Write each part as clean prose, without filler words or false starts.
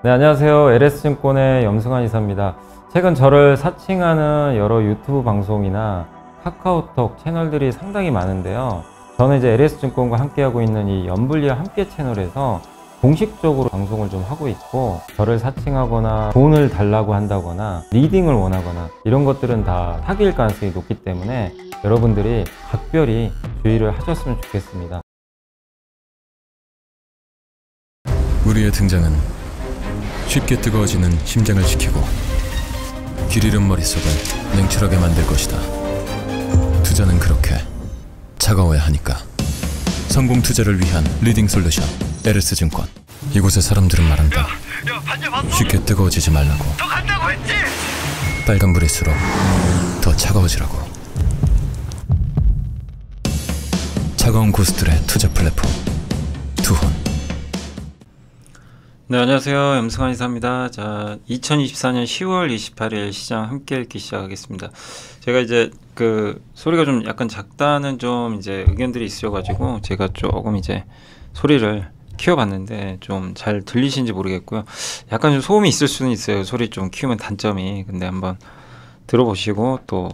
네, 안녕하세요. LS증권의 염승환 이사입니다. 최근 저를 사칭하는 여러 유튜브 방송이나 카카오톡 채널들이 상당히 많은데요. 저는 이제 LS증권과 함께하고 있는 이 연불리와 함께 채널에서 공식적으로 방송을 좀 하고 있고, 저를 사칭하거나 돈을 달라고 한다거나 리딩을 원하거나 이런 것들은 다 사기일 가능성이 높기 때문에 여러분들이 각별히 주의를 하셨으면 좋겠습니다. 우리의 등장은 쉽게 뜨거워지는 심장을 지키고 길 잃은 머릿속을 냉철하게 만들 것이다. 투자는 그렇게 차가워야 하니까. 성공 투자를 위한 리딩 솔루션 LS증권. 이곳의 사람들은 말한다. 쉽게 뜨거워지지 말라고. 더 간다고 했지? 빨간불일수록 더 차가워지라고. 차가운 고수들의 투자 플랫폼 투혼. 네, 안녕하세요. 염승환 이사입니다. 자, 2024년 10월 28일 시장 함께 읽기 시작하겠습니다. 제가 이제 그 소리가 좀 약간 작다는 좀 이제 의견들이 있으셔가지고 제가 조금 이제 소리를 키워봤는데 좀 잘 들리신지 모르겠고요. 약간 좀 소음이 있을 수는 있어요. 소리 좀 키우면 단점이. 근데 한번 들어보시고 또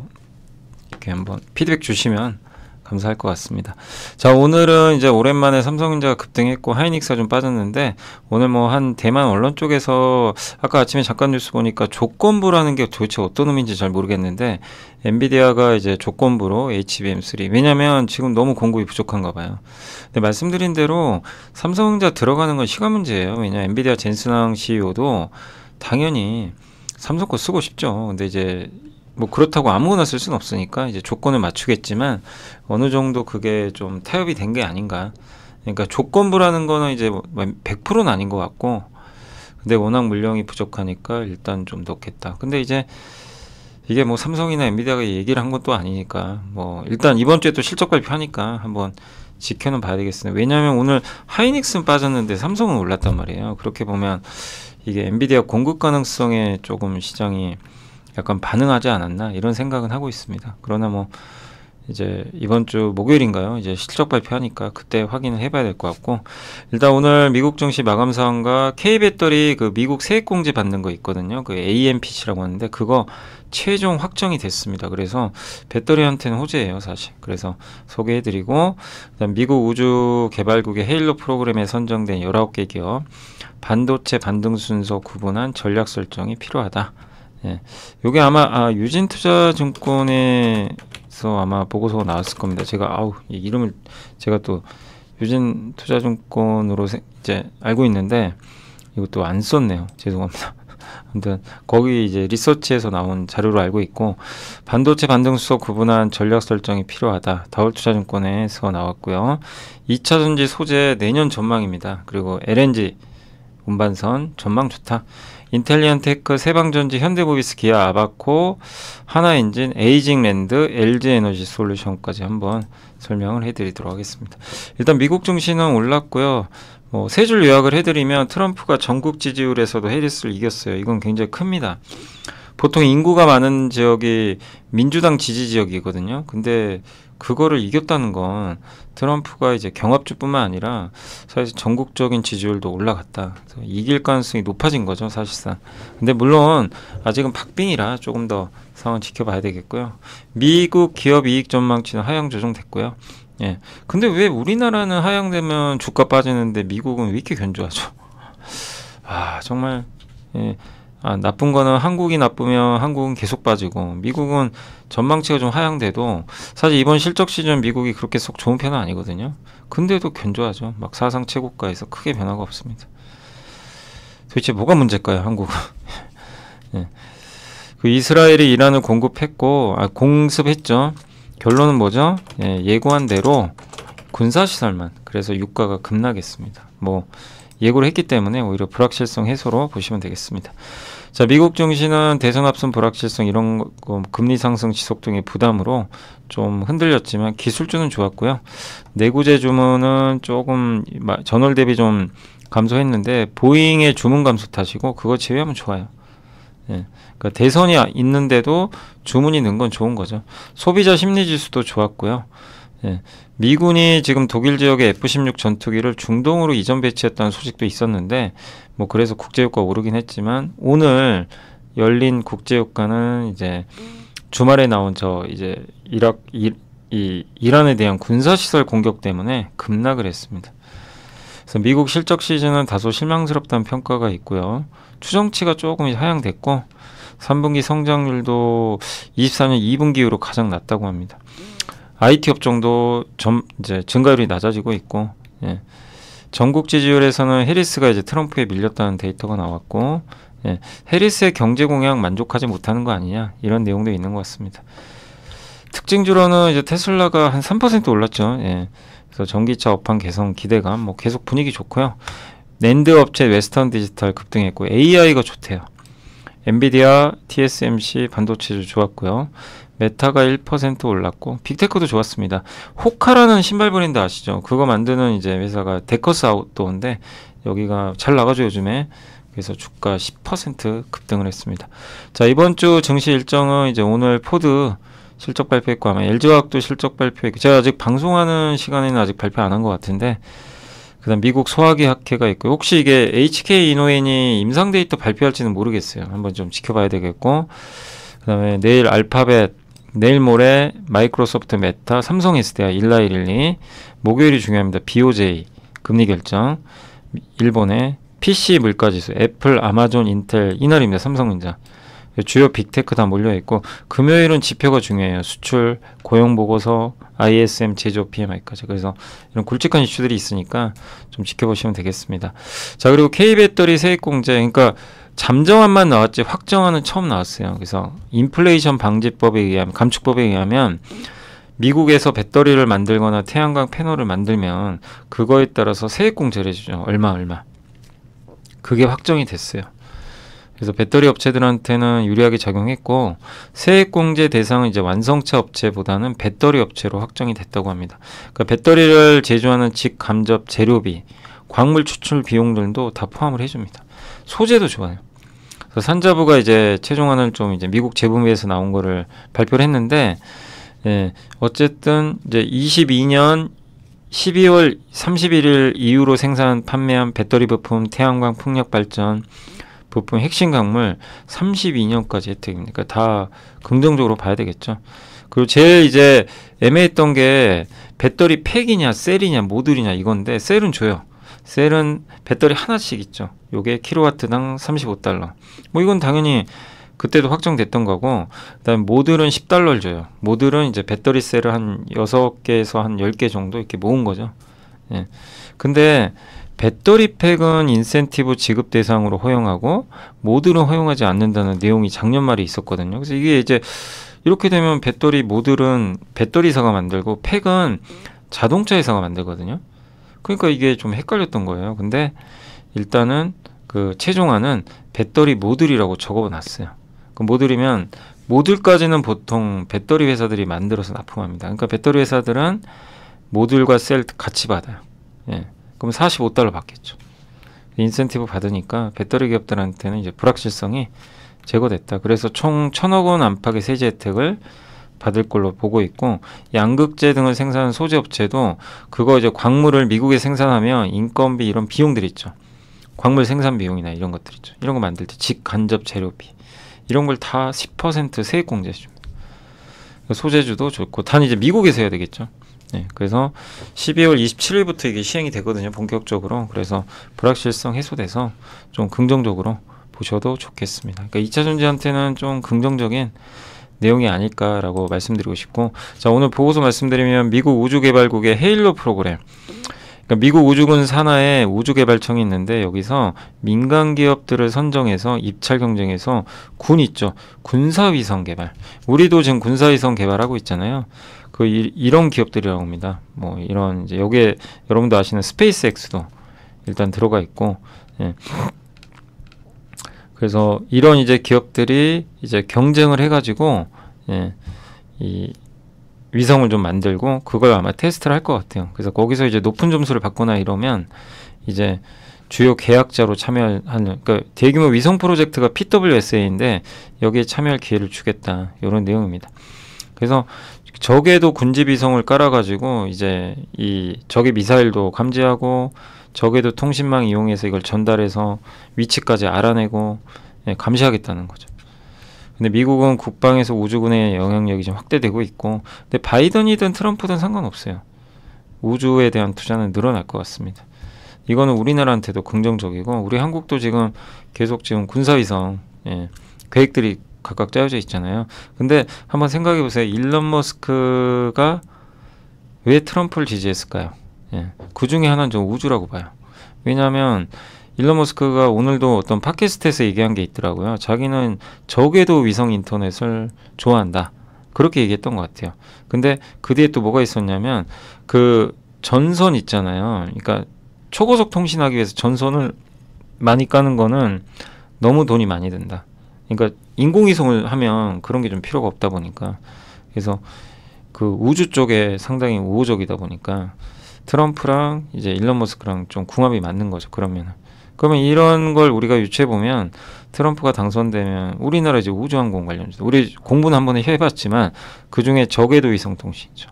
이렇게 한번 피드백 주시면 감사할 것 같습니다. 자, 오늘은 이제 오랜만에 삼성전자가 급등했고 하이닉스가 좀 빠졌는데, 오늘 뭐 한 대만 언론 쪽에서 아까 아침에 잠깐 뉴스 보니까 조건부라는 게 도대체 어떤 의미인지 잘 모르겠는데, 엔비디아가 이제 조건부로 HBM3, 왜냐면 지금 너무 공급이 부족한가 봐요. 근데 말씀드린 대로 삼성전자 들어가는 건 시간 문제예요. 왜냐 엔비디아 젠슨왕 CEO도 당연히 삼성 거 쓰고 싶죠. 근데 이제 뭐 그렇다고 아무거나 쓸 수는 없으니까 이제 조건을 맞추겠지만 어느 정도 그게 좀 타협이 된 게 아닌가. 그러니까 조건부라는 거는 이제 100%는 아닌 것 같고, 근데 워낙 물량이 부족하니까 일단 좀 넣겠다. 근데 이제 이게 뭐 삼성이나 엔비디아가 얘기를 한 건 또 아니니까 뭐 일단 이번 주에 또 실적 발표하니까 한번 지켜는 봐야 되겠습니다. 왜냐하면 오늘 하이닉스는 빠졌는데 삼성은 올랐단 말이에요. 그렇게 보면 이게 엔비디아 공급 가능성에 조금 시장이 약간 반응하지 않았나 이런 생각은 하고 있습니다. 그러나 뭐 이제 이번 주 목요일인가요? 이제 실적 발표하니까 그때 확인을 해봐야 될 것 같고, 일단 오늘 미국 증시 마감 사항과 K배터리 그 미국 세액공제 받는 거 있거든요. 그 AMPC라고 하는데 그거 최종 확정이 됐습니다. 그래서 배터리한테는 호재예요, 사실. 그래서 소개해드리고, 그다음 미국 우주개발국의 헤일로 프로그램에 선정된 19개 기업 반도체 반등 순서 구분한 전략 설정이 필요하다. 예, 요게 아마 유진투자증권에서 아마 보고서가 나왔을 겁니다. 제가 이 이름을 제가 또 유진투자증권으로 이제 알고 있는데 이것도 안 썼네요. 죄송합니다. 아무튼 거기 이제 리서치에서 나온 자료로 알고 있고, 반도체 반등수소 구분한 전략 설정이 필요하다. 다울투자증권에서 나왔고요. 2차전지 소재 내년 전망입니다. 그리고 LNG 운반선 전망 좋다. 인텔리언테크, 세방전지, 현대모비스, 기아, 아바코, 하나엔진, 에이징랜드, LG에너지솔루션까지 한번 설명을 해드리도록 하겠습니다. 일단 미국 증시는 올랐고요. 뭐 세 줄 요약을 해드리면 트럼프가 전국 지지율에서도 해리스를 이겼어요. 이건 굉장히 큽니다. 보통 인구가 많은 지역이 민주당 지지 지역이거든요. 근데 그거를 이겼다는 건 트럼프가 이제 경합주뿐만 아니라 사실 전국적인 지지율도 올라갔다. 그래서 이길 가능성이 높아진 거죠, 사실상. 근데 물론 아직은 박빙이라 조금 더 상황 지켜봐야 되겠고요. 미국 기업 이익 전망치는 하향 조정됐고요. 예. 근데 왜 우리나라는 하향되면 주가 빠지는데 미국은 왜 이렇게 견조하죠? 정말 예. 나쁜 거는 한국이 나쁘면 한국은 계속 빠지고, 미국은 전망치가 좀 하향돼도 사실 이번 실적 시즌 미국이 그렇게 썩 좋은 편은 아니거든요. 근데도 견조하죠. 막 사상 최고가에서 크게 변화가 없습니다. 도대체 뭐가 문제일까요, 한국은? 예. 그 이스라엘이 이란을 공습했죠. 결론은 뭐죠? 예, 예고한 대로 군사시설만. 그래서 유가가 급락했습니다. 뭐 예고를 했기 때문에 오히려 불확실성 해소로 보시면 되겠습니다. 자, 미국 증시는 대선 앞선 불확실성 이런 거, 금리 상승 지속 등의 부담으로 좀 흔들렸지만 기술주는 좋았고요. 내구재 주문은 조금 전월 대비 좀 감소했는데 보잉의 주문 감소 탓이고 그거 제외하면 좋아요. 예, 그러니까 대선이 있는데도 주문이 는 건 좋은 거죠. 소비자 심리 지수도 좋았고요. 예, 미군이 지금 독일 지역의 F-16 전투기를 중동으로 이전 배치했다는 소식도 있었는데 뭐 그래서 국제유가 오르긴 했지만 오늘 열린 국제유가는 이제 주말에 나온 이제 이란에 대한 군사시설 공격 때문에 급락을 했습니다. 그래서 미국 실적 시즌은 다소 실망스럽다는 평가가 있고요. 추정치가 조금 하향됐고 3분기 성장률도 24년 2분기 이후로 가장 낮다고 합니다. IT 업종도 이제 증가율이 낮아지고 있고, 예. 전국 지지율에서는 해리스가 이제 트럼프에 밀렸다는 데이터가 나왔고, 예. 해리스의 경제 공약 만족하지 못하는 거 아니냐 이런 내용도 있는 것 같습니다. 특징주로는 이제 테슬라가 한 3% 올랐죠. 예. 그래서 전기차 업황 개선 기대감, 뭐 계속 분위기 좋고요. 낸드 업체 웨스턴 디지털 급등했고 AI가 좋대요. 엔비디아, TSMC 반도체주 좋았고요. 메타가 1% 올랐고 빅테크도 좋았습니다. 호카라는 신발 브랜드 아시죠? 그거 만드는 이제 회사가 데커스 아웃도어인데 여기가 잘 나가죠 요즘에. 그래서 주가 10% 급등을 했습니다. 자, 이번 주 증시 일정은 이제 오늘 포드 실적 발표했고 아마 LG화학도 실적 발표했고 제가 아직 방송하는 시간에는 아직 발표 안 한 것 같은데 그다음 미국 소화기 학회가 있고 혹시 이게 HK 이노엔이 임상 데이터 발표할지는 모르겠어요. 한번 좀 지켜봐야 되겠고 그다음에 내일 알파벳 내일 모레 마이크로소프트 메타 삼성 SDI 일라일일리 목요일이 중요합니다. BOJ 금리 결정 일본의 PC 물가지수 애플 아마존 인텔 이날입니다. 삼성전자 주요 빅테크 다 몰려있고 금요일은 지표가 중요해요. 수출, 고용보고서, ISM, 제조업 PMI까지. 그래서 이런 굵직한 이슈들이 있으니까 좀 지켜보시면 되겠습니다. 자, 그리고 K배터리 세액공제 그러니까 잠정안만 나왔지 확정안은 처음 나왔어요. 그래서 인플레이션 방지법에 의하면 감축법에 의하면 미국에서 배터리를 만들거나 태양광 패널을 만들면 그거에 따라서 세액공제를 해주죠. 얼마 그게 확정이 됐어요. 그래서 배터리 업체들한테는 유리하게 작용했고 세액공제 대상은 이제 완성차 업체보다는 배터리 업체로 확정이 됐다고 합니다. 그러니까 배터리를 제조하는 직간접 재료비, 광물 추출 비용들도 다 포함을 해줍니다. 소재도 좋아요. 그래서 산자부가 이제 최종안을 좀 이제 미국 재무부에서 나온 거를 발표를 했는데 예, 어쨌든 이제 22년 12월 31일 이후로 생산 판매한 배터리 부품, 태양광 풍력 발전 부품 핵심 광물 32년까지 혜택입니다. 그러니까 다 긍정적으로 봐야 되겠죠. 그리고 제일 이제 애매했던 게 배터리 팩이냐 셀이냐 모듈이냐 이건데 셀은 줘요. 셀은 배터리 하나씩 있죠. 요게 킬로와트당 $35. 뭐 이건 당연히 그때도 확정됐던 거고 그다음에 모듈은 $10를 줘요. 모듈은 이제 배터리 셀을 한 6개에서 한 10개 정도 이렇게 모은 거죠. 예. 근데 배터리 팩은 인센티브 지급 대상으로 허용하고 모듈은 허용하지 않는다는 내용이 작년 말에 있었거든요. 그래서 이게 이제 이렇게 되면 배터리 모듈은 배터리사가 만들고 팩은 자동차 회사가 만들거든요. 그러니까 이게 좀 헷갈렸던 거예요. 근데 일단은 그 최종안은 배터리 모듈이라고 적어놨어요. 그 모듈이면 모듈까지는 보통 배터리 회사들이 만들어서 납품합니다. 그러니까 배터리 회사들은 모듈과 셀 같이 받아요. 예. 그럼 $45 받겠죠. 인센티브 받으니까 배터리 기업들한테는 이제 불확실성이 제거됐다. 그래서 총 1,000억 원 안팎의 세제 혜택을 받을 걸로 보고 있고 양극재 등을 생산하는 소재 업체도 그거 이제 광물을 미국에 생산하면 인건비 이런 비용들 있죠. 광물 생산 비용이나 이런 것들 있죠. 이런 거 만들 때 직간접 재료비 이런 걸 다 10% 세액 공제해 줍니다. 소재주도 좋고 단 이제 미국에서 해야 되겠죠. 네, 그래서 12월 27일부터 이게 시행이 되거든요. 본격적으로. 그래서 불확실성 해소돼서 좀 긍정적으로 보셔도 좋겠습니다. 그러니까 2차 전지한테는 좀 긍정적인 내용이 아닐까라고 말씀드리고 싶고 자 오늘 보고서 말씀드리면 미국 우주개발국의 헤일로 프로그램 그러니까 미국 우주군 산하에 우주개발청이 있는데 여기서 민간 기업들을 선정해서 입찰 경쟁해서 군 있죠. 군사위성 개발 우리도 지금 군사위성 개발하고 있잖아요. 이런 기업들이라고 합니다. 뭐 이런 이제 여기에 여러분도 아시는 스페이스X도 일단 들어가 있고, 예. 그래서 이런 이제 기업들이 이제 경쟁을 해가지고 예, 이 위성을 좀 만들고 그걸 아마 테스트를 할 것 같아요. 그래서 거기서 이제 높은 점수를 받거나 이러면 이제 주요 계약자로 참여하는 그러니까 대규모 위성 프로젝트가 PWSA인데 여기에 참여할 기회를 주겠다 이런 내용입니다. 그래서 적에도 군지비성을 깔아가지고 이제 이 적의 미사일도 감지하고 적에도 통신망 이용해서 이걸 전달해서 위치까지 알아내고 예, 감시하겠다는 거죠. 근데 미국은 국방에서 우주군의 영향력이 좀 확대되고 있고, 근데 바이든이든 트럼프든 상관없어요. 우주에 대한 투자는 늘어날 것 같습니다. 이거는 우리나라한테도 긍정적이고, 우리 한국도 지금 계속 지금 군사위성 예, 계획들이 각각 짜여져 있잖아요. 근데 한번 생각해 보세요. 일론 머스크가 왜 트럼프를 지지했을까요? 예, 그 중에 하나는 좀 우주라고 봐요. 왜냐하면 일론 머스크가 오늘도 어떤 팟캐스트에서 얘기한 게 있더라고요. 자기는 적외도 위성 인터넷을 좋아한다. 그렇게 얘기했던 것 같아요. 근데 그 뒤에 또 뭐가 있었냐면 그 전선 있잖아요. 그러니까 초고속 통신하기 위해서 전선을 많이 까는 거는 너무 돈이 많이 든다. 그러니까 인공위성을 하면 그런 게 좀 필요가 없다 보니까, 그래서 그 우주 쪽에 상당히 우호적이다 보니까 트럼프랑 이제 일론 머스크랑 좀 궁합이 맞는 거죠. 그러면 이런 걸 우리가 유추해 보면 트럼프가 당선되면 우리나라 이제 우주항공 관련주, 우리 공부는 한번 해봤지만 그 중에 저궤도 위성 통신이죠.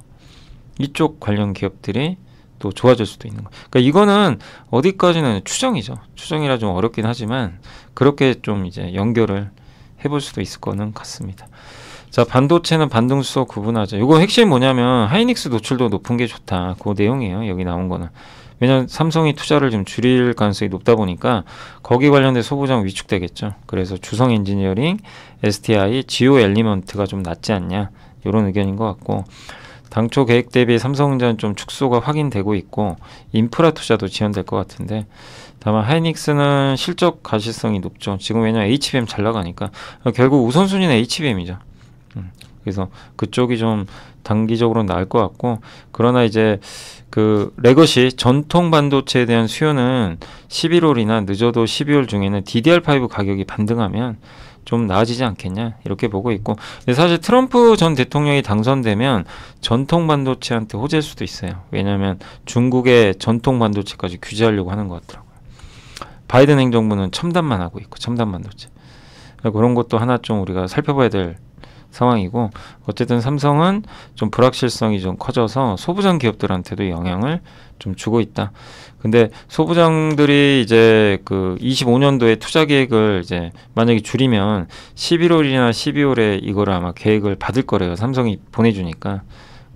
이쪽 관련 기업들이 또 좋아질 수도 있는 거예요. 그러니까 이거는 어디까지는 추정이죠. 추정이라 좀 어렵긴 하지만 그렇게 좀 이제 연결을 해볼 수도 있을 거는 같습니다. 자, 반도체는 반등수소 구분하자. 이거 핵심이 뭐냐면 하이닉스 노출도 높은 게 좋다. 그 내용이에요. 여기 나온 거는. 왜냐면 삼성이 투자를 좀 줄일 가능성이 높다 보니까 거기 관련된 소부장 위축되겠죠. 그래서 주성 엔지니어링, STI, 지오 엘리먼트가 좀 낫지 않냐. 이런 의견인 것 같고, 당초 계획 대비 삼성전자는 좀 축소가 확인되고 있고 인프라 투자도 지연될 것 같은데, 다만 하이닉스는 실적 가시성이 높죠. 지금 왜냐면 HBM 잘 나가니까 결국 우선순위는 HBM이죠. 그래서 그쪽이 좀 단기적으로 나을 것 같고, 그러나 이제 그 레거시 전통 반도체에 대한 수요는 11월이나 늦어도 12월 중에는 DDR5 가격이 반등하면 좀 나아지지 않겠냐 이렇게 보고 있고, 근데 사실 트럼프 전 대통령이 당선되면 전통 반도체한테 호재일 수도 있어요. 왜냐하면 중국의 전통 반도체까지 규제하려고 하는 것 같더라고요. 바이든 행정부는 첨단만 하고 있고, 첨단 반도체. 그런 것도 하나 좀 우리가 살펴봐야 될 상황이고, 어쨌든 삼성은 좀 불확실성이 좀 커져서 소부장 기업들한테도 영향을 좀 주고 있다. 근데 소부장들이 이제 그 25년도에 투자 계획을 이제 만약에 줄이면 11월이나 12월에 이거를 아마 계획을 받을 거래요. 삼성이 보내주니까.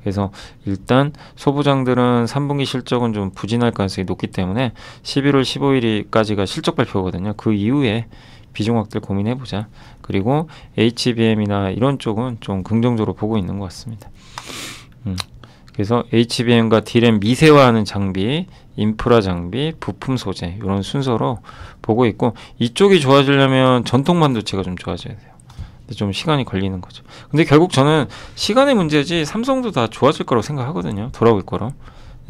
그래서 일단 소부장들은 3분기 실적은 좀 부진할 가능성이 높기 때문에 11월 15일까지가 실적 발표거든요. 그 이후에 비중확대를 고민해보자. 그리고 HBM이나 이런 쪽은 좀 긍정적으로 보고 있는 것 같습니다. 그래서 HBM과 D램 미세화하는 장비, 인프라 장비, 부품 소재 이런 순서로 보고 있고, 이쪽이 좋아지려면 전통 반도체가 좀 좋아져야 돼요. 근데 좀 시간이 걸리는 거죠. 근데 결국 저는 시간의 문제지 삼성도 다 좋아질 거라고 생각하거든요. 돌아올 거로.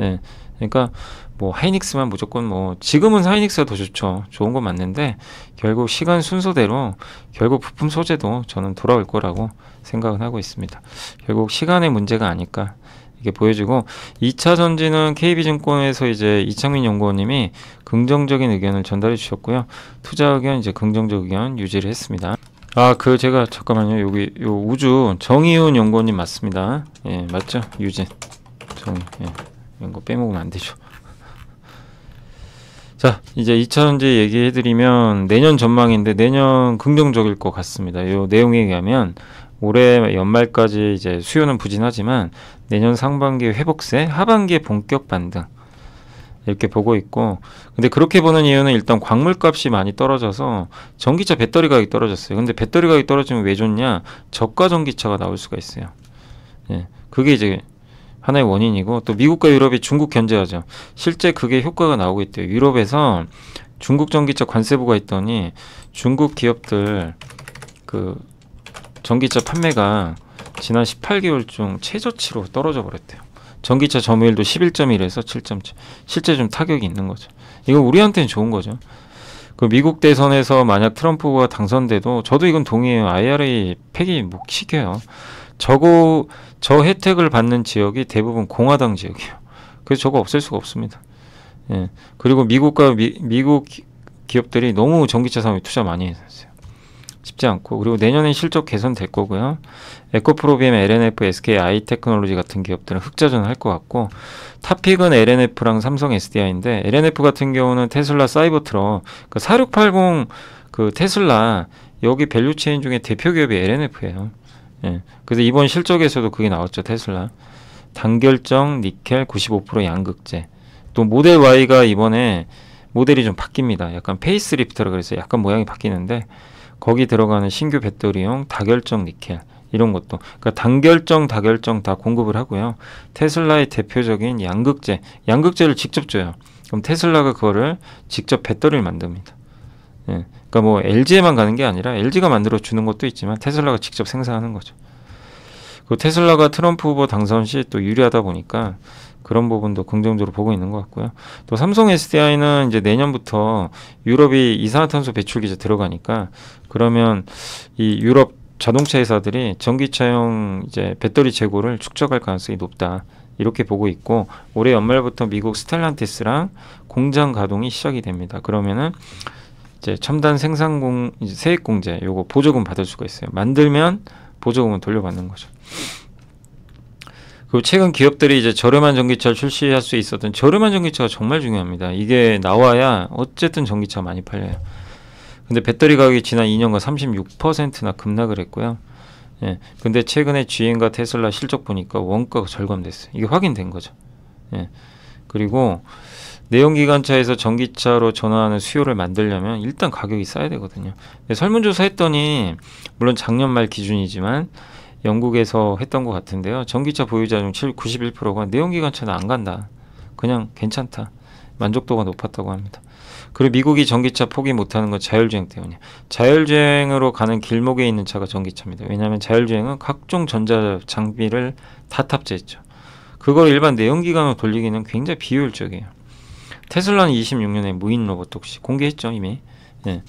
예. 그러니까 뭐 하이닉스만 무조건 뭐 지금은 하이닉스가 더 좋죠. 좋은 건 맞는데 결국 시간 순서대로 결국 부품 소재도 저는 돌아올 거라고 생각은 하고 있습니다. 결국 시간의 문제가 아닐까 이게 보여지고, 2차 전지는 KB증권에서 이제 이창민 연구원님이 긍정적인 의견을 전달해 주셨고요. 투자 의견 이제 긍정적 의견 유지를 했습니다. 제가 잠깐만요. 여기 요 우주 정의훈 연구원님 맞습니다. 예, 맞죠? 유진. 이런 거 빼먹으면 안 되죠. 자, 이제 2차 전지 얘기해드리면 내년 전망인데 내년 긍정적일 것 같습니다. 이 내용에 의하면 올해 연말까지 이제 수요는 부진하지만 내년 상반기에 회복세, 하반기에 본격 반등 이렇게 보고 있고, 근데 그렇게 보는 이유는 일단 광물값이 많이 떨어져서 전기차 배터리 가격이 떨어졌어요. 근데 배터리 가격이 떨어지면 왜 좋냐? 저가 전기차가 나올 수가 있어요. 예, 그게 이제 하나의 원인이고, 또 미국과 유럽이 중국 견제하죠. 실제 그게 효과가 나오고 있대요. 유럽에서 중국 전기차 관세부가 있더니 중국 기업들 그 전기차 판매가 지난 18개월 중 최저치로 떨어져 버렸대요. 전기차 점유율도 11.1에서 7.7. 실제 좀 타격이 있는 거죠. 이거 우리한테는 좋은 거죠. 그 미국 대선에서 만약 트럼프가 당선돼도 저도 이건 동의해요. IRA 폐기 못 시켜요. 저 혜택을 받는 지역이 대부분 공화당 지역이에요. 그래서 저거 없앨 수가 없습니다. 예. 그리고 미국 기업들이 너무 전기차 산업에 투자 많이 했어요. 쉽지 않고, 그리고 내년엔 실적 개선될 거고요. 에코프로비엠, LNF, SK 아이테크놀로지 같은 기업들은 흑자전 할 것 같고, 탑픽은 LNF랑 삼성 SDI인데, LNF 같은 경우는 테슬라 사이버트럭, 그 4680 그 테슬라 여기 밸류체인 중에 대표 기업이 LNF예요. 예. 그래서 이번 실적에서도 그게 나왔죠. 테슬라 단결정 니켈 95% 양극재. 또 모델 Y가 이번에 모델이 좀 바뀝니다. 약간 페이스리프트라 그래서 약간 모양이 바뀌는데, 거기 들어가는 신규 배터리용 다결정 니켈 이런 것도, 그러니까 단결정 다결정 다 공급을 하고요. 테슬라의 대표적인 양극재를 직접 줘요. 그럼 테슬라가 그거를 직접 배터리를 만듭니다. 예. 그러니까 뭐 LG에만 가는 게 아니라 LG가 만들어 주는 것도 있지만 테슬라가 직접 생산하는 거죠. 그 테슬라가 트럼프 후보 당선 시 또 유리하다 보니까 그런 부분도 긍정적으로 보고 있는 것 같고요. 또 삼성 SDI는 이제 내년부터 유럽이 이산화탄소 배출 규제 들어가니까, 그러면 이 유럽 자동차 회사들이 전기차용 이제 배터리 재고를 축적할 가능성이 높다, 이렇게 보고 있고, 올해 연말부터 미국 스텔란티스랑 공장 가동이 시작이 됩니다. 그러면은 이제 첨단 생산 이제 세액 공제 요거 보조금 받을 수가 있어요. 만들면 보조금은 돌려받는 거죠. 그리고 최근 기업들이 이제 저렴한 전기차를 출시할 수 있었던, 저렴한 전기차가 정말 중요합니다. 이게 나와야 어쨌든 전기차가 많이 팔려요. 근데 배터리 가격이 지난 2년간 36%나 급락을 했고요. 예. 근데 최근에 GM과 테슬라 실적 보니까 원가가 절감됐어요. 이게 확인된 거죠. 예. 그리고 내연기관차에서 전기차로 전환하는 수요를 만들려면 일단 가격이 싸야 되거든요. 설문조사 했더니, 물론 작년 말 기준이지만 영국에서 했던 것 같은데요. 전기차 보유자 중 91%가 내연기관차는 안 간다, 그냥 괜찮다, 만족도가 높았다고 합니다. 그리고 미국이 전기차 포기 못하는 건 자율주행 때문이에요. 자율주행으로 가는 길목에 있는 차가 전기차입니다. 왜냐하면 자율주행은 각종 전자장비를 다 탑재했죠. 그걸 일반 내연기관으로 돌리기는 굉장히 비효율적이에요. 테슬라는 26년에 무인 로봇 혹시 공개했죠 이미. 예.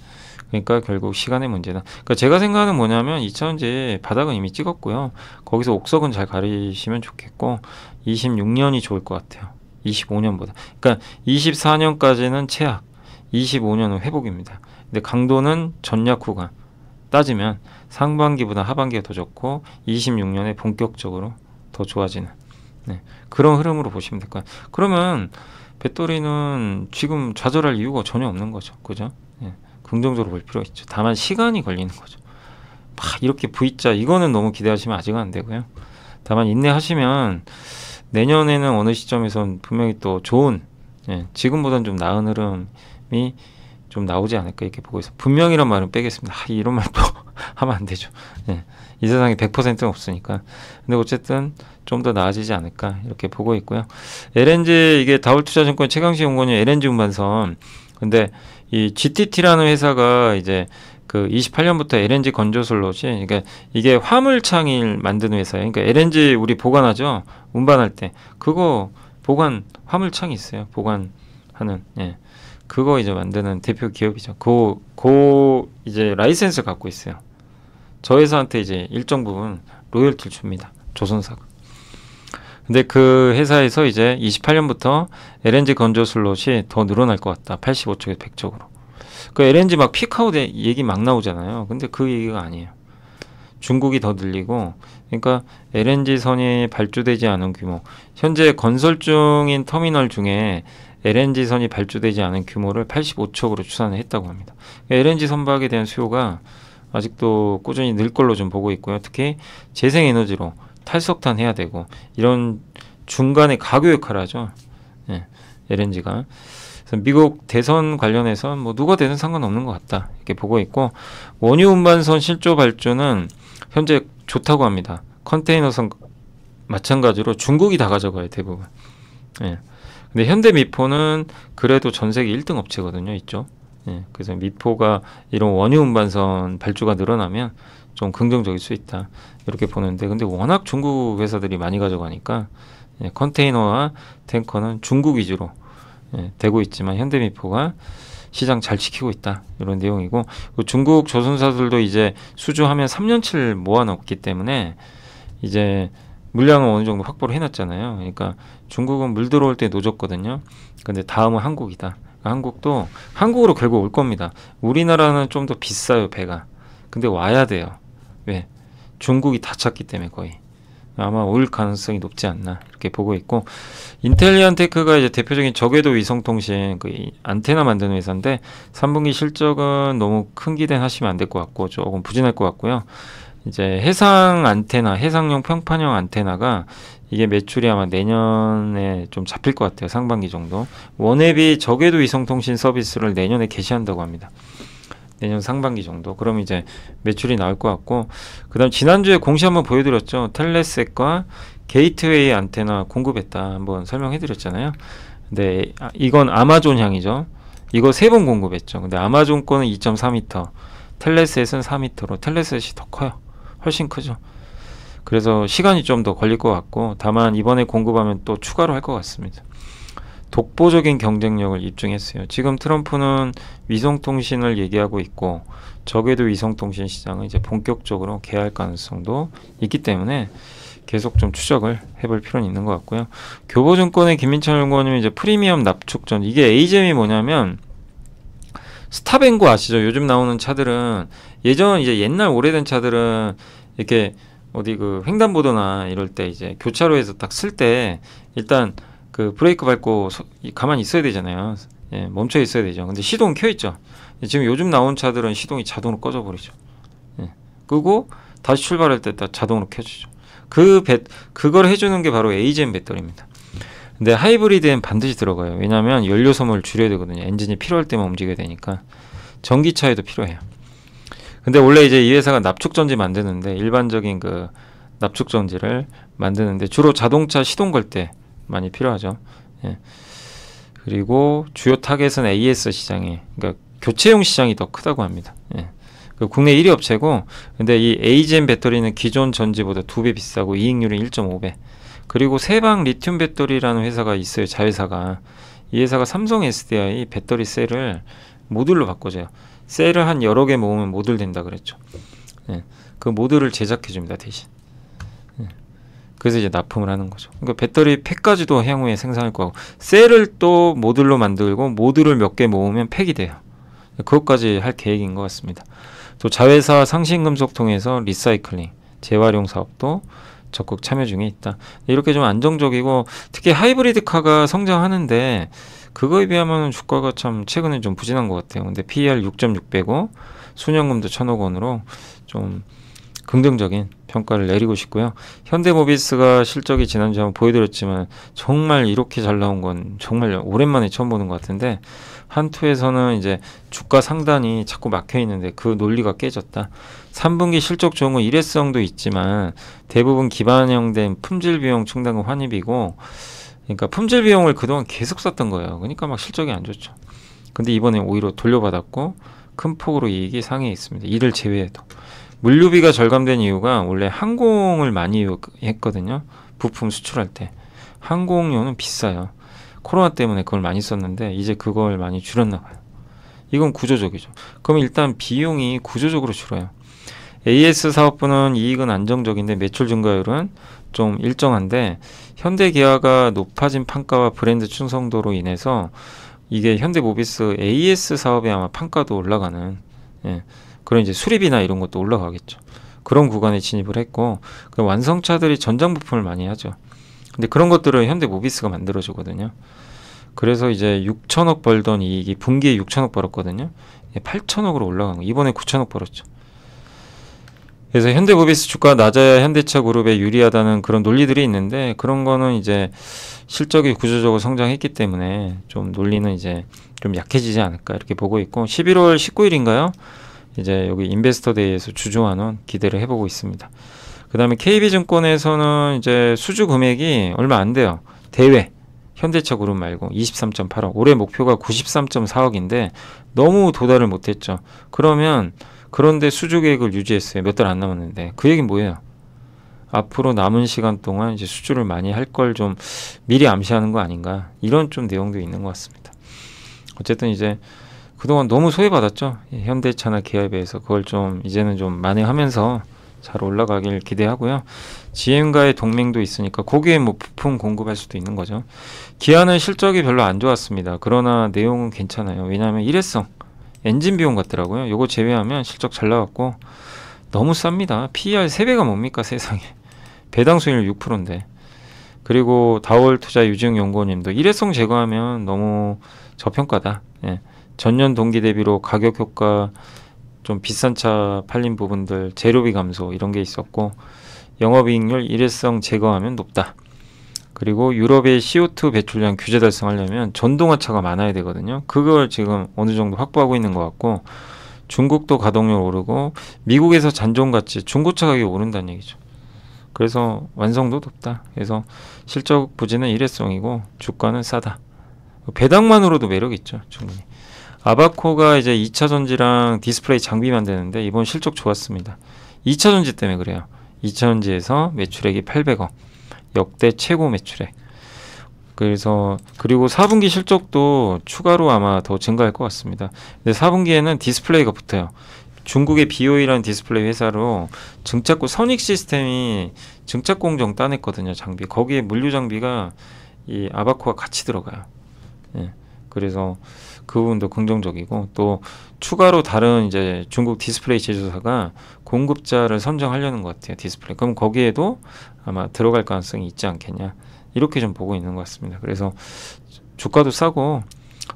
그러니까 결국 시간의 문제다. 그러니까 제가 생각하는 뭐냐면 2차전지 바닥은 이미 찍었고요. 거기서 옥석은 잘 가리시면 좋겠고, 26년이 좋을 것 같아요. 25년보다. 그러니까 24년까지는 최악, 25년은 회복입니다. 근데 강도는 전략 구간 따지면 상반기보다 하반기가 더 좋고 26년에 본격적으로 더 좋아지는, 네, 그런 흐름으로 보시면 될 거예요. 그러면 배터리는 지금 좌절할 이유가 전혀 없는 거죠. 그죠? 예. 긍정적으로 볼 필요가 있죠. 다만 시간이 걸리는 거죠. 막 이렇게 V자 이거는 너무 기대하시면 아직은 안 되고요. 다만 인내하시면 내년에는 어느 시점에선 분명히 또 좋은, 예, 지금보다는 좀 나은 흐름이 좀 나오지 않을까 이렇게 보고 있어요. 분명이란 말은 빼겠습니다. 이런 말 또 하면 안 되죠. 예. 이 세상에 100%는 없으니까. 근데 어쨌든 좀 더 나아지지 않을까 이렇게 보고 있고요. LNG, 이게 다울투자증권 최강시 연구원이 LNG 운반선, 근데 이 GTT라는 회사가 이제 그 28년부터 LNG 건조 슬롯이, 그러니까 이게 화물창을 만드는 회사예요. 그러니까 LNG 우리 보관하죠. 운반할 때 그거 보관 화물창이 있어요. 보관하는, 예. 그거 이제 만드는 대표 기업이죠. 그 이제 라이센스 갖고 있어요. 저 회사한테 이제 일정 부분 로열티를 줍니다. 조선사가. 근데 그 회사에서 이제 28년부터 LNG 건조 슬롯이 더 늘어날 것 같다. 85쪽에서 100쪽으로. 그 LNG 막 피크아웃 얘기 막 나오잖아요. 근데 그 얘기가 아니에요. 중국이 더 늘리고, 그러니까 LNG 선이 발주되지 않은 규모, 현재 건설 중인 터미널 중에 LNG 선이 발주되지 않은 규모를 85척으로 추산을 했다고 합니다. LNG 선박에 대한 수요가 아직도 꾸준히 늘 걸로 좀 보고 있고요. 특히 재생에너지로 탈석탄 해야 되고 이런 중간에 가교 역할을 하죠. 예, LNG가. 그래서 미국 대선 관련해서 뭐 누가 되든 상관없는 것 같다 이렇게 보고 있고, 원유 운반선 실조 발주는 현재 좋다고 합니다. 컨테이너선 마찬가지로 중국이 다 가져가요 대부분. 예. 근데 현대미포는 그래도 전 세계 1등 업체거든요, 이쪽. 예, 그래서 미포가 이런 원유 운반선 발주가 늘어나면 좀 긍정적일 수 있다 이렇게 보는데, 근데 워낙 중국 회사들이 많이 가져가니까, 예, 컨테이너와 탱커는 중국 위주로, 예, 되고 있지만 현대미포가 시장 잘 지키고 있다 이런 내용이고, 중국 조선사들도 이제 수주하면 3년치를 모아놓기 때문에 이제 물량은 어느 정도 확보를 해놨잖아요. 그러니까 중국은 물 들어올 때 노졌거든요. 근데 다음은 한국이다. 한국도 한국으로 결국 올 겁니다. 우리나라는 좀 더 비싸요, 배가. 근데 와야 돼요. 왜? 중국이 다 찼기 때문에 거의. 아마 올 가능성이 높지 않나 이렇게 보고 있고, 인텔리안테크가 이제 대표적인 저궤도 위성통신 그 안테나 만드는 회사인데 3분기 실적은 너무 큰 기대는 하시면 안 될 것 같고 조금 부진할 것 같고요. 이제 해상 안테나, 해상용 평판형 안테나가 이게 매출이 아마 내년에 좀 잡힐 것 같아요. 상반기 정도. 원앱이 저궤도 위성통신 서비스를 내년에 개시한다고 합니다. 내년 상반기 정도. 그럼 이제 매출이 나올 것 같고, 그 다음 지난주에 공시 한번 보여드렸죠. 텔레섹과 게이트웨이 안테나 공급했다 한번 설명해드렸잖아요. 근데 이건 아마존 향이죠. 이거 3번 공급했죠. 근데 아마존 거는 2.4m, 텔레셋은 4m로 텔레셋이 더 커요. 훨씬 크죠. 그래서 시간이 좀 더 걸릴 것 같고, 다만 이번에 공급하면 또 추가로 할 것 같습니다. 독보적인 경쟁력을 입증했어요. 지금 트럼프는 위성통신을 얘기하고 있고, 저궤도 위성통신 시장은 이제 본격적으로 개할 가능성도 있기 때문에 계속 좀 추적을 해볼 필요는 있는 것 같고요. 교보증권의 김민철 연구원님이 이제 프리미엄 납축전, 이게 A잼이 뭐냐면 스탑앤고 아시죠? 요즘 나오는 차들은 예전 이제 옛날 오래된 차들은 이렇게 어디 그 횡단보도나 이럴 때 이제 교차로에서 딱 쓸 때 일단 그 브레이크 밟고 가만히 있어야 되잖아요. 예, 멈춰 있어야 되죠. 근데 시동 켜 있죠. 지금 요즘 나온 차들은 시동이 자동으로 꺼져 버리죠. 예, 끄고 다시 출발할 때 딱 자동으로 켜주죠. 그걸 해주는 게 바로 에이젠 배터리입니다. 근데 하이브리드엔 반드시 들어가요. 왜냐하면 연료 소모를 줄여야 되거든요. 엔진이 필요할 때만 움직여야 되니까. 전기차에도 필요해요. 근데 원래 이제 이 회사가 납축전지 만드는데, 일반적인 그 납축전지를 만드는데 주로 자동차 시동 걸 때 많이 필요하죠. 예. 그리고 주요 타겟은 AS 시장에, 그러니까 교체용 시장이 더 크다고 합니다. 예. 그 국내 1위 업체고, 근데 이 에이젠 배터리는 기존 전지보다 2배 비싸고 이익률은 1.5배. 그리고 세방 리튬 배터리라는 회사가 있어요. 자회사가. 이 회사가 삼성 SDI 배터리 셀을 모듈로 바꿔줘요. 셀을 한 여러 개 모으면 모듈 된다 그랬죠. 예. 그 모듈을 제작해 줍니다, 대신. 예. 그래서 이제 납품을 하는 거죠. 그러니까 배터리 팩까지도 향후에 생산할 거고, 셀을 또 모듈로 만들고 모듈을 몇 개 모으면 팩이 돼요. 그것까지 할 계획인 것 같습니다. 또 자회사 상신금속 통해서 리사이클링, 재활용 사업도 적극 참여 중에 있다. 이렇게 좀 안정적이고, 특히 하이브리드 카가 성장하는데 그거에 비하면 주가가 참 최근에 좀 부진한 것 같아요. 근데 PER 6.6배고 순연금도 1,000억 원으로 좀 긍정적인 평가를 내리고 싶고요. 현대모비스가 실적이 지난주에 한번 보여드렸지만 정말 이렇게 잘 나온 건 정말 오랜만에 처음 보는 것 같은데, 한투에서는 이제 주가 상단이 자꾸 막혀 있는데 그 논리가 깨졌다. 3분기 실적 좋은 건 일회성도 있지만 대부분 기반형된 품질 비용 충당금 환입이고, 그러니까 품질 비용을 그동안 계속 썼던 거예요. 그러니까 막 실적이 안 좋죠. 근데 이번에 오히려 돌려받았고 큰 폭으로 이익이 상회해 있습니다. 이를 제외해도. 물류비가 절감된 이유가 원래 항공을 많이 했거든요. 부품 수출할 때. 항공료는 비싸요. 코로나 때문에 그걸 많이 썼는데 이제 그걸 많이 줄였나 봐요. 이건 구조적이죠. 그럼 일단 비용이 구조적으로 줄어요. AS 사업부는 이익은 안정적인데 매출 증가율은 좀 일정한데, 현대기아가 높아진 판가와 브랜드 충성도로 인해서 이게 현대모비스 AS 사업에 아마 판가도 올라가는, 예, 그런 이제 수리비나 이런 것도 올라가겠죠. 그런 구간에 진입을 했고, 그 완성차들이 전장 부품을 많이 하죠. 근데 그런 것들을 현대모비스가 만들어주거든요. 그래서 이제 6천억 벌던 이익이 분기에 6천억 벌었거든요. 8천억으로 올라간 거. 이번에 9천억 벌었죠. 그래서 현대모비스 주가 낮아야 현대차 그룹에 유리하다는 그런 논리들이 있는데, 그런 거는 이제 실적이 구조적으로 성장했기 때문에 좀 논리는 이제 좀 약해지지 않을까 이렇게 보고 있고, 11월 19일인가요? 이제 여기 인베스터데이에서 주주환원 기대를 해보고 있습니다. 그 다음에 KB증권에서는 이제 수주 금액이 얼마 안 돼요. 대외 현대차 그룹 말고 23.8억. 올해 목표가 93.4억인데 너무 도달을 못했죠. 그런데 수주 계획을 유지했어요. 몇 달 안 남았는데. 그 얘기는 뭐예요? 앞으로 남은 시간 동안 이제 수주를 많이 할 걸 좀 미리 암시하는 거 아닌가, 이런 좀 내용도 있는 것 같습니다. 어쨌든 이제 그동안 너무 소외받았죠. 현대차나 기아에 비해서. 그걸 좀 이제는 좀 만회하면서 잘 올라가길 기대하고요. GM과의 동맹도 있으니까 거기에 뭐 부품 공급할 수도 있는 거죠. 기아는 실적이 별로 안 좋았습니다. 그러나 내용은 괜찮아요. 왜냐하면 일회성 엔진 비용 같더라고요. 요거 제외하면 실적 잘 나왔고 너무 쌉니다. PER 3배가 뭡니까 세상에. 배당 수익률 6%인데. 그리고 다월 투자 유지영 연구원님도 일회성 제거하면 너무 저평가다. 예. 전년 동기 대비로 가격 효과 좀 비싼 차 팔린 부분들 재료비 감소 이런 게 있었고 영업이익률 일회성 제거하면 높다. 그리고 유럽의 CO2 배출량 규제 달성하려면 전동화차가 많아야 되거든요. 그걸 지금 어느 정도 확보하고 있는 것 같고 중국도 가동률 오르고 미국에서 잔존가치 중고차 가격이 오른다는 얘기죠. 그래서 완성도 높다. 그래서 실적 부진은 일회성이고 주가는 싸다. 배당만으로도 매력 있죠. 충분히. 아바코가 이제 2차 전지랑 디스플레이 장비 만드는데 이번 실적 좋았습니다. 2차 전지 때문에 그래요. 2차 전지에서 매출액이 800억. 역대 최고 매출액. 그래서 그리고 4분기 실적도 추가로 아마 더 증가할 것 같습니다. 근데 4분기에는 디스플레이가 붙어요. 중국의 BOE라는 디스플레이 회사로 증착고 선익 시스템이 증착 공정 따냈거든요. 장비. 거기에 물류 장비가 이 아바코가 같이 들어가요. 예. 그래서 그 부분도 긍정적이고 또 추가로 다른 이제 중국 디스플레이 제조사가 공급자를 선정하려는 것 같아요. 디스플레이. 그럼 거기에도 아마 들어갈 가능성이 있지 않겠냐. 이렇게 좀 보고 있는 것 같습니다. 그래서 주가도 싸고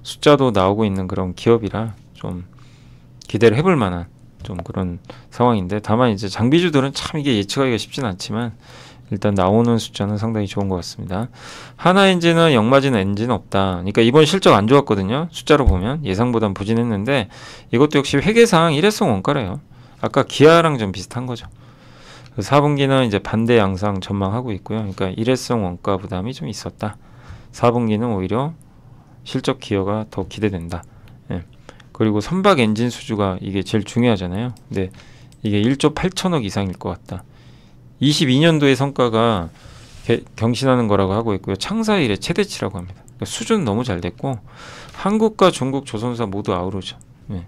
숫자도 나오고 있는 그런 기업이라 좀 기대를 해볼 만한 좀 그런 상황인데 다만 이제 장비주들은 참 이게 예측하기가 쉽진 않지만 일단 나오는 숫자는 상당히 좋은 것 같습니다. 하나엔진은 역마진 엔진 없다. 그러니까 이번 실적 안 좋았거든요. 숫자로 보면 예상보단 부진했는데 이것도 역시 회계상 일회성 원가래요. 아까 기아랑 좀 비슷한 거죠. 4분기는 이제 반대 양상 전망하고 있고요. 그러니까 일회성 원가 부담이 좀 있었다. 4분기는 오히려 실적 기여가 더 기대된다. 예. 그리고 선박 엔진 수주가 이게 제일 중요하잖아요. 근데 이게 1조 8천억 이상일 것 같다. 22년도의 성과가 경신하는 거라고 하고 있고요. 창사 이래 최대치라고 합니다. 그러니까 수준은 너무 잘 됐고 한국과 중국 조선사 모두 아우르죠. 예.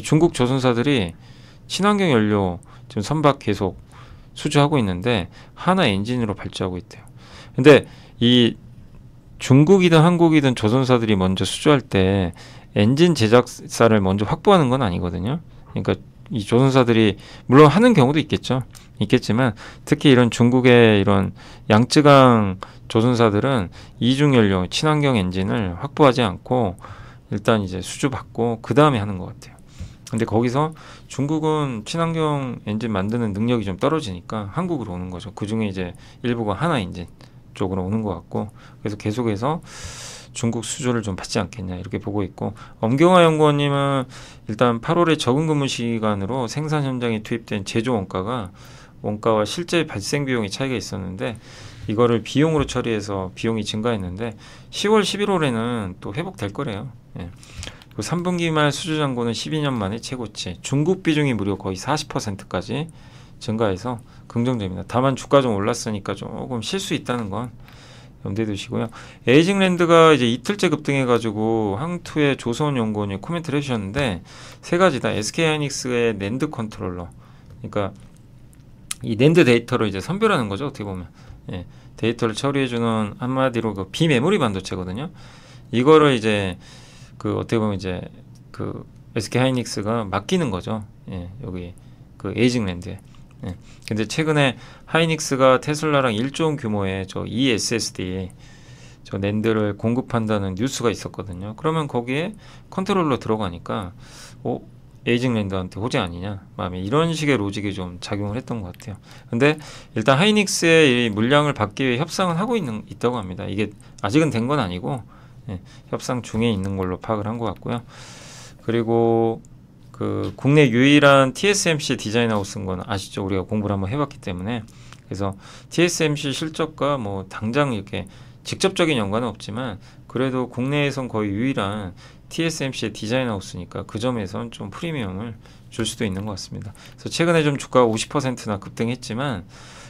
중국 조선사들이 친환경 연료 지금 선박 계속 수주하고 있는데 하나 엔진으로 발주하고 있대요. 근데 이 중국이든 한국이든 조선사들이 먼저 수주할 때 엔진 제작사를 먼저 확보하는 건 아니거든요. 그러니까 이 조선사들이 물론 하는 경우도 있겠지만 특히 이런 중국의 이런 양쯔강 조선사들은 이중연료 친환경 엔진을 확보하지 않고 일단 이제 수주받고 그 다음에 하는 것 같아요. 근데 거기서 중국은 친환경 엔진 만드는 능력이 좀 떨어지니까 한국으로 오는 거죠. 그 중에 이제 일부가 하나 엔진 쪽으로 오는 것 같고 그래서 계속해서 중국 수주를 좀 받지 않겠냐 이렇게 보고 있고 엄경화 연구원님은 일단 8월에 적은 근무 시간으로 생산 현장에 투입된 제조 원가와 실제 발생 비용의 차이가 있었는데 이거를 비용으로 처리해서 비용이 증가했는데 10월, 11월에는 또 회복될 거래요. 예. 3분기 말 수주 잔고는 12년 만에 최고치. 중국 비중이 무려 거의 40%까지 증가해서 긍정적입니다. 다만 주가 좀 올랐으니까 조금 쉴 수 있다는 건 염두에 두시고요. 에이징랜드가 이제 이틀째 급등해가지고 항투의 조선연구원이 코멘트를 해주셨는데 세 가지다. SK하이닉스의 낸드 컨트롤러. 그러니까 이 낸드 데이터로 이제 선별하는 거죠. 어떻게 보면 예, 데이터를 처리해주는 한마디로 그 비메모리 반도체거든요. 이거를 이제 그 어떻게 보면 이제 그 SK하이닉스가 맡기는 거죠. 예, 여기 그 에이징랜드에. 예. 근데 최근에 하이닉스가 테슬라랑 1조 원 규모의 저 eSSD 저 낸드를 공급한다는 뉴스가 있었거든요. 그러면 거기에 컨트롤러 들어가니까 에이징랜드한테 호재 아니냐 마음에 이런 식의 로직이 좀 작용을 했던 것 같아요. 근데 일단 하이닉스의 이 물량을 받기 위해 협상은 하고 있다고 합니다. 이게 아직은 된 건 아니고 예, 협상 중에 있는 걸로 파악을 한 것 같고요. 그리고 그 국내 유일한 TSMC 디자인하우스인 건 아시죠? 우리가 공부를 한번 해봤기 때문에 그래서 TSMC 실적과 뭐 당장 이렇게 직접적인 연관은 없지만 그래도 국내에선 거의 유일한 TSMC의 디자인하우스니까 그 점에선 좀 프리미엄을 줄 수도 있는 것 같습니다. 그래서 최근에 좀 주가가 50%나 급등했지만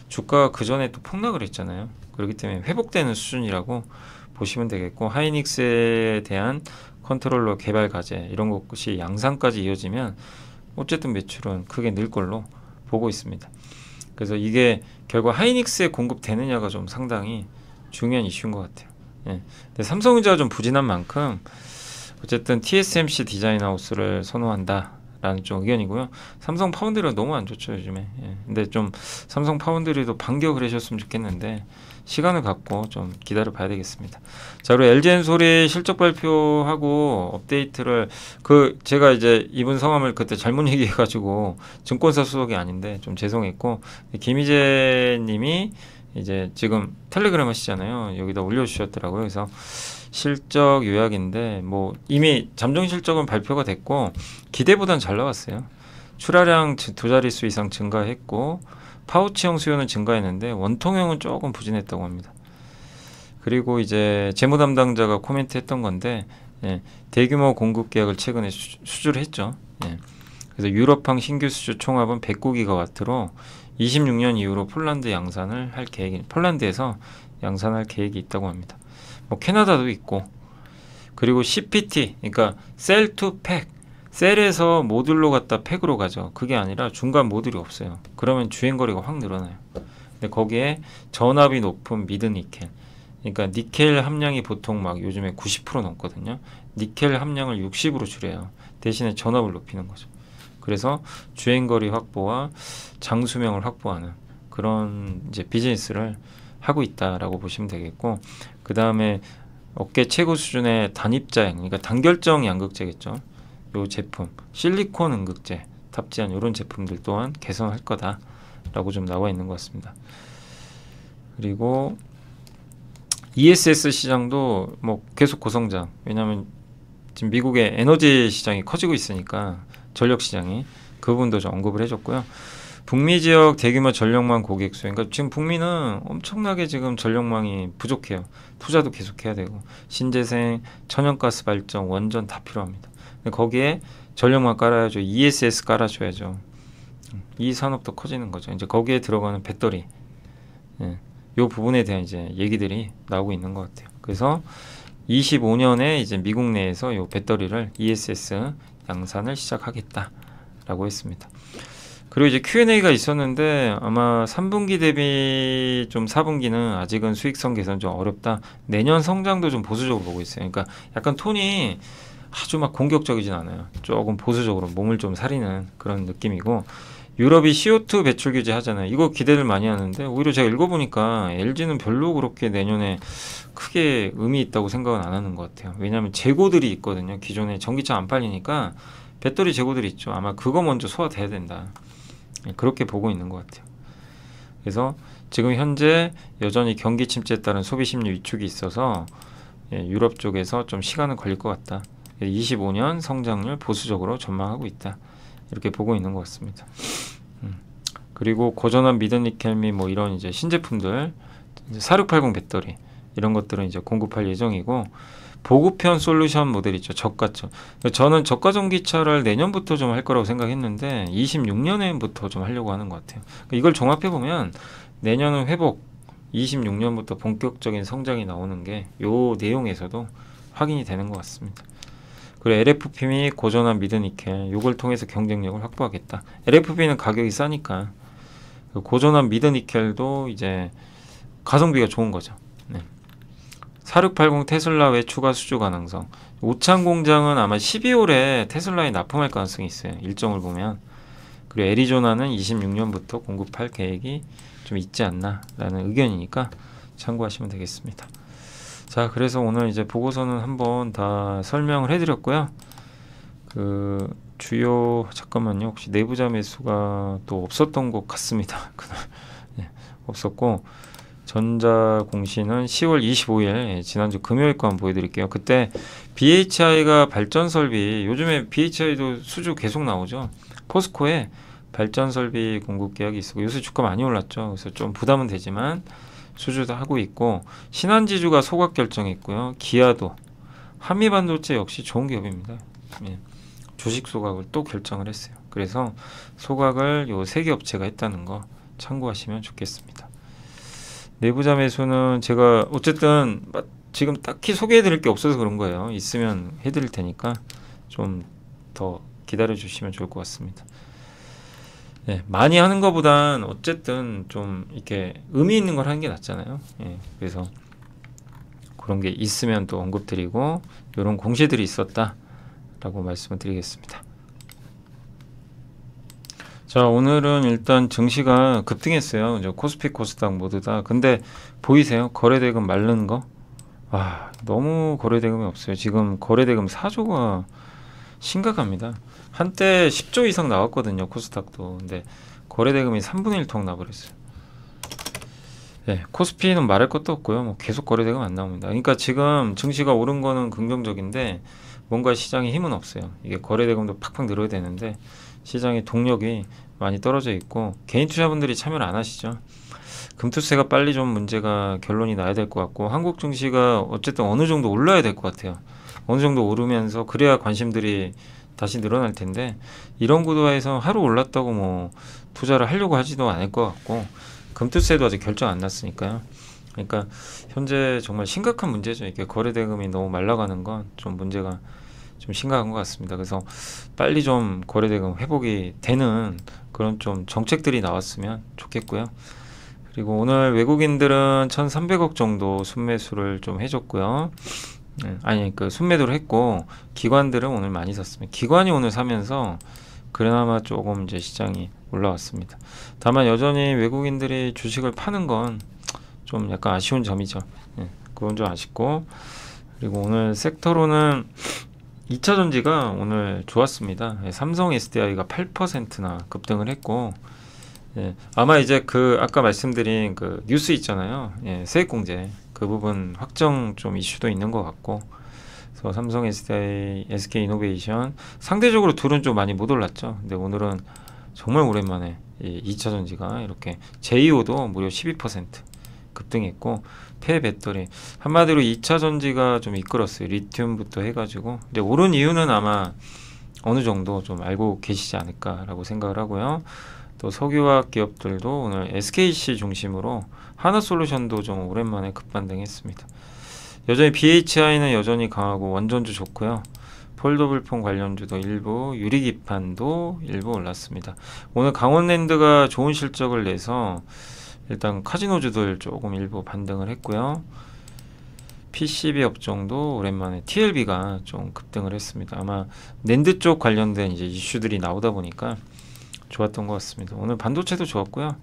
주가가 그 전에 또 폭락을 했잖아요. 그렇기 때문에 회복되는 수준이라고 보시면 되겠고 하이닉스에 대한 컨트롤러 개발 과제 이런 것이 양상까지 이어지면 어쨌든 매출은 크게 늘 걸로 보고 있습니다. 그래서 이게 결국 하이닉스에 공급되느냐가 좀 상당히 중요한 이슈인 것 같아요. 예. 근데 삼성전자가 좀 부진한 만큼 어쨌든 TSMC 디자인 하우스를 선호한다라는 좀 의견이고요. 삼성 파운드리가 너무 안 좋죠 요즘에. 예. 근데 좀 삼성 파운드리도 반격을 하셨으면 좋겠는데 시간을 갖고 좀 기다려 봐야 되겠습니다. 자, 그리고 LG엔솔이 실적 발표하고 업데이트를 제가 이제 이분 성함을 그때 잘못 얘기해가지고 증권사 수석이 아닌데 좀 죄송했고, 김희재 님이 이제 지금 텔레그램 하시잖아요. 여기다 올려주셨더라고요. 그래서 실적 요약인데 뭐 이미 잠정 실적은 발표가 됐고 기대보단 잘 나왔어요. 출하량 두 자릿수 이상 증가했고 파우치형 수요는 증가했는데 원통형은 조금 부진했다고 합니다. 그리고 이제 재무 담당자가 코멘트했던 건데, 예, 대규모 공급 계약을 최근에 수주를 했죠. 예. 그래서 유럽항 신규 수주 총합은 109기가와트로 26년 이후로 폴란드에서 양산할 계획이 있다고 합니다. 뭐 캐나다도 있고, 그리고 CPT, 그러니까 셀 투 팩, 셀에서 모듈로 갔다 팩으로 가죠. 그게 아니라 중간 모듈이 없어요. 그러면 주행거리가 확 늘어나요. 근데 거기에 전압이 높은 미드 니켈, 그러니까 니켈 함량이 보통 막 요즘에 90% 넘거든요. 니켈 함량을 60으로 줄여요. 대신에 전압을 높이는 거죠. 그래서 주행거리 확보와 장수명을 확보하는 그런 이제 비즈니스를 하고 있다라고 보시면 되겠고, 그 다음에 업계 최고 수준의 단입자양, 그러니까 단결정 양극재겠죠. 요 제품, 실리콘 음극재 탑재한 이런 제품들 또한 개선할 거다라고 좀 나와 있는 것 같습니다. 그리고 ESS 시장도 뭐 계속 고성장. 왜냐하면 지금 미국의 에너지 시장이 커지고 있으니까 전력 시장이 그 부분도 좀 언급을 해줬고요. 북미 지역 대규모 전력망 고객 수, 그러니까 지금 북미는 엄청나게 지금 전력망이 부족해요. 투자도 계속해야 되고 신재생, 천연가스 발전, 원전 다 필요합니다. 거기에 전력망 깔아야죠. ESS 깔아줘야죠. 이 산업도 커지는 거죠. 이제 거기에 들어가는 배터리, 예, 이 부분에 대한 이제 얘기들이 나오고 있는 것 같아요. 그래서 25년에 이제 미국 내에서 이 배터리를 ESS 양산을 시작하겠다라고 했습니다. 그리고 이제 Q&A가 있었는데 아마 3분기 대비 좀 4분기는 아직은 수익성 개선 좀 어렵다. 내년 성장도 좀 보수적으로 보고 있어요. 그러니까 약간 톤이 아주 막 공격적이진 않아요. 조금 보수적으로 몸을 좀 사리는 그런 느낌이고, 유럽이 CO2 배출 규제 하잖아요. 이거 기대를 많이 하는데 오히려 제가 읽어보니까 LG는 별로 그렇게 내년에 크게 의미 있다고 생각은 안 하는 것 같아요. 왜냐하면 재고들이 있거든요. 기존에 전기차 안 팔리니까 배터리 재고들이 있죠. 아마 그거 먼저 소화돼야 된다. 그렇게 보고 있는 것 같아요. 그래서 지금 현재 여전히 경기 침체에 따른 소비 심리 위축이 있어서 유럽 쪽에서 좀 시간은 걸릴 것 같다. 25년 성장률 보수적으로 전망하고 있다. 이렇게 보고 있는 것 같습니다. 그리고 고전압 미드니켈 및 뭐 이런 이제 신제품들, 4680 배터리 이런 것들은 이제 공급할 예정이고, 보급형 솔루션 모델 있죠. 저가죠. 저는 저가 전기차를 내년부터 좀 할 거라고 생각했는데 26년부터 좀 하려고 하는 것 같아요. 이걸 종합해 보면 내년은 회복, 26년부터 본격적인 성장이 나오는 게 요 내용에서도 확인이 되는 것 같습니다. 그리고 LFP 및 고전압 미드니켈, 요걸 통해서 경쟁력을 확보하겠다. LFP는 가격이 싸니까 고전압 미드니켈도 이제 가성비가 좋은 거죠. 네. 4680 테슬라 외 추가 수주 가능성. 오창 공장은 아마 12월에 테슬라에 납품할 가능성이 있어요. 일정을 보면. 그리고 애리조나는 26년부터 공급할 계획이 좀 있지 않나라는 의견이니까 참고하시면 되겠습니다. 자, 그래서 오늘 이제 보고서는 한번 다 설명을 해드렸고요. 그 주요, 잠깐만요. 혹시 내부자 매수가 또 없었던 것 같습니다. 그날 네, 없었고, 전자 공시는 10월 25일 지난주 금요일 거 한번 보여드릴게요. 그때 BHI가 발전 설비, 요즘에 BHI도 수주 계속 나오죠. 포스코에 발전 설비 공급 계약이 있었고, 요새 주가 많이 올랐죠. 그래서 좀 부담은 되지만 수주도 하고 있고, 신한지주가 소각 결정했고요. 기아도, 한미반도체 역시 좋은 기업입니다. 예. 주식 소각을 또 결정을 했어요. 그래서 소각을 요 3개 업체가 했다는 거 참고하시면 좋겠습니다. 내부자 매수는 제가 어쨌든 지금 딱히 소개해 드릴 게 없어서 그런 거예요. 있으면 해 드릴 테니까 좀 더 기다려 주시면 좋을 것 같습니다. 네, 많이 하는 것보단 어쨌든 좀 이렇게 의미 있는 걸 하는 게 낫잖아요. 예, 그래서 그런 게 있으면 또 언급드리고 이런 공시들이 있었다라고 말씀을 드리겠습니다. 자, 오늘은 일단 증시가 급등했어요. 이제 코스피, 코스닥 모두 다. 근데 보이세요? 거래대금 마른 거? 와, 너무 거래대금이 없어요. 지금 거래대금 4조가 심각합니다. 한때 10조 이상 나왔거든요. 코스닥도. 근데 거래대금이 3분의 1통 나버렸어요. 네, 코스피는 말할 것도 없고요. 뭐 계속 거래대금 안 나옵니다. 그러니까 지금 증시가 오른 거는 긍정적인데 뭔가 시장에 힘은 없어요. 이게 거래대금도 팍팍 늘어야 되는데 시장의 동력이 많이 떨어져 있고 개인 투자분들이 참여를 안 하시죠. 금투세가 빨리 좀 문제가 결론이 나야 될 것 같고 한국 증시가 어쨌든 어느 정도 올라야 될 것 같아요. 어느 정도 오르면서 그래야 관심들이 다시 늘어날 텐데 이런 구도에서 하루 올랐다고 뭐 투자를 하려고 하지도 않을 것 같고 금투세도 아직 결정 안 났으니까요. 그러니까 현재 정말 심각한 문제죠. 이게 거래대금이 너무 말라가는 건 좀 문제가 좀 심각한 것 같습니다. 그래서 빨리 좀 거래대금 회복이 되는 그런 좀 정책들이 나왔으면 좋겠고요. 그리고 오늘 외국인들은 1,300억 정도 순매수를 좀 해줬고요. 아니 그 순매도를 했고 기관들은 오늘 많이 샀습니다. 기관이 오늘 사면서 그나마 조금 이제 시장이 올라왔습니다. 다만 여전히 외국인들이 주식을 파는 건 좀 약간 아쉬운 점이죠. 그건 좀 아쉽고 그리고 오늘 섹터로는 2차전지가 오늘 좋았습니다. 삼성 SDI가 8%나 급등을 했고 아마 이제 그 아까 말씀드린 그 뉴스 있잖아요. 세액공제 그 부분 확정 좀 이슈도 있는 것 같고 그래서 삼성 SDI, SK이노베이션 상대적으로 둘은 좀 많이 못 올랐죠. 근데 오늘은 정말 오랜만에 이 2차전지가 이렇게 제이오도 무려 12% 급등했고 폐배터리 한마디로 2차전지가 좀 이끌었어요. 리튬부터 해가지고 근데 오른 이유는 아마 어느 정도 좀 알고 계시지 않을까라고 생각을 하고요. 또 석유화학 기업들도 오늘 SKC 중심으로 하나솔루션도 좀 오랜만에 급반등했습니다. 여전히 BHI는 여전히 강하고 원전주 좋고요. 폴더블폰 관련주도 일부, 유리기판도 일부 올랐습니다. 오늘 강원랜드가 좋은 실적을 내서 일단 카지노주들 조금 일부 반등을 했고요. PCB 업종도 오랜만에 TLB가 좀 급등을 했습니다. 아마 낸드 쪽 관련된 이제 이슈들이 나오다 보니까 좋았던 것 같습니다. 오늘 반도체도 좋았고요.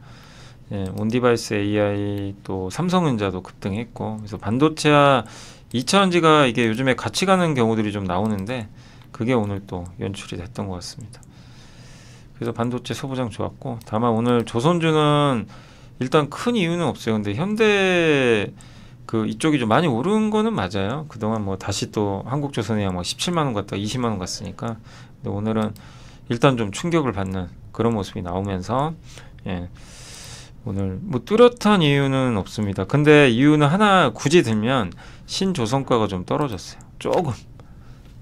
온디바이스 AI 또 삼성전자도 급등했고 그래서 반도체와 2차전지가 이게 요즘에 같이 가는 경우들이 좀 나오는데 그게 오늘 또 연출이 됐던 것 같습니다. 그래서 반도체 소부장 좋았고 다만 오늘 조선주는 일단 큰 이유는 없어요. 근데 현대 그 이쪽이 좀 많이 오른 거는 맞아요. 그동안 뭐 다시 또 한국조선해양 막 17만 원 갔다가 20만 원 갔으니까. 근데 오늘은 일단 좀 충격을 받는 그런 모습이 나오면서 오늘 뭐 뚜렷한 이유는 없습니다. 근데 이유는 하나 굳이 들면 신조선가가 좀 떨어졌어요. 조금.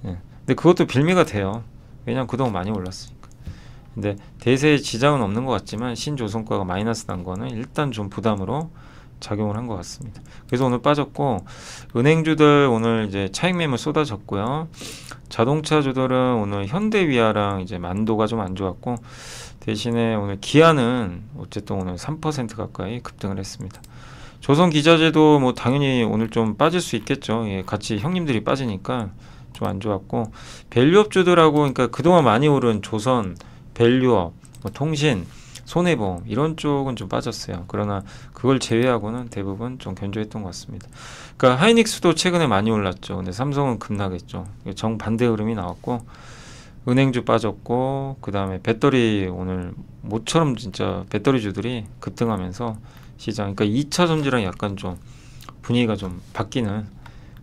근데 그것도 빌미가 돼요. 왜냐면 그동안 많이 올랐으니까. 근데 대세에 지장은 없는 것 같지만 신조선가가 마이너스 난 거는 일단 좀 부담으로 작용을 한 것 같습니다. 그래서 오늘 빠졌고 은행주들 오늘 이제 차익 매물 쏟아졌고요. 자동차주들은 오늘 현대위아랑 이제 만도가 좀 안 좋았고 대신에 오늘 기아는 어쨌든 오늘 3% 가까이 급등을 했습니다. 조선기자재도 뭐 당연히 오늘 좀 빠질 수 있겠죠. 같이 형님들이 빠지니까 좀 안 좋았고 밸류업주들하고 그러니까 그동안 많이 오른 조선, 밸류업, 뭐 통신, 손해보험 이런 쪽은 좀 빠졌어요. 그러나 그걸 제외하고는 대부분 좀 견조했던 것 같습니다. 그러니까 하이닉스도 최근에 많이 올랐죠. 근데 삼성은 급락했죠. 정반대 흐름이 나왔고 은행주 빠졌고 그 다음에 배터리 오늘 모처럼 진짜 배터리주들이 급등하면서 시장 그러니까 2차 전지랑 약간 좀 분위기가 좀 바뀌는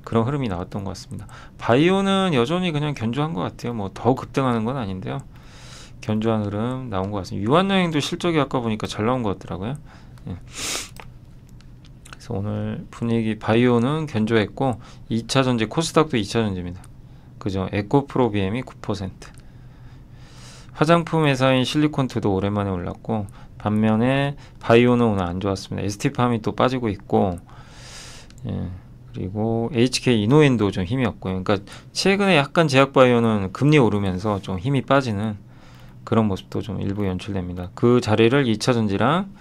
그런 흐름이 나왔던 것 같습니다. 바이오는 여전히 그냥 견조한 것 같아요. 뭐 더 급등하는 건 아닌데요. 견조한 흐름 나온 것 같습니다. 유한여행도 실적이 아까 보니까 잘 나온 것 같더라고요. 그래서 오늘 분위기 바이오는 견조했고 2차 전지 코스닥도 2차 전지입니다. 그죠? 에코프로비엠이 9%. 화장품 회사인 실리콘트도 오랜만에 올랐고 반면에 바이오는 오늘 안 좋았습니다. ST팜이 또 빠지고 있고 그리고 HK 이노엔도 좀 힘이 없고요. 그러니까 최근에 약간 제약바이오는 금리 오르면서 좀 힘이 빠지는 그런 모습도 좀 일부 연출됩니다. 그 자리를 2차 전지랑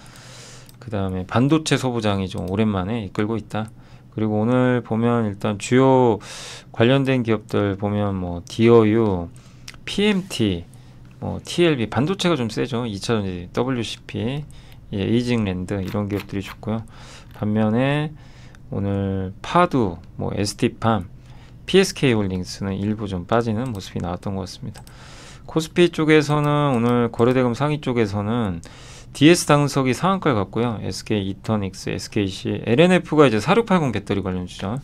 그 다음에 반도체 소부장이 좀 오랜만에 이끌고 있다. 그리고 오늘 보면 일단 주요 관련된 기업들 보면 뭐 DOU, PMT, 뭐 TLB 반도체가 좀 세죠. 2차전지, WCP, 예, 에이징랜드 이런 기업들이 좋고요. 반면에 오늘 파두, 뭐 ST팜, PSK홀딩스는 일부 좀 빠지는 모습이 나왔던 것 같습니다. 코스피 쪽에서는 오늘 거래대금 상위 쪽에서는 DS 당석이 상한가를 갔고요. SK 이터닉스, SKC, LNF가 이제 4680 배터리 관련주죠.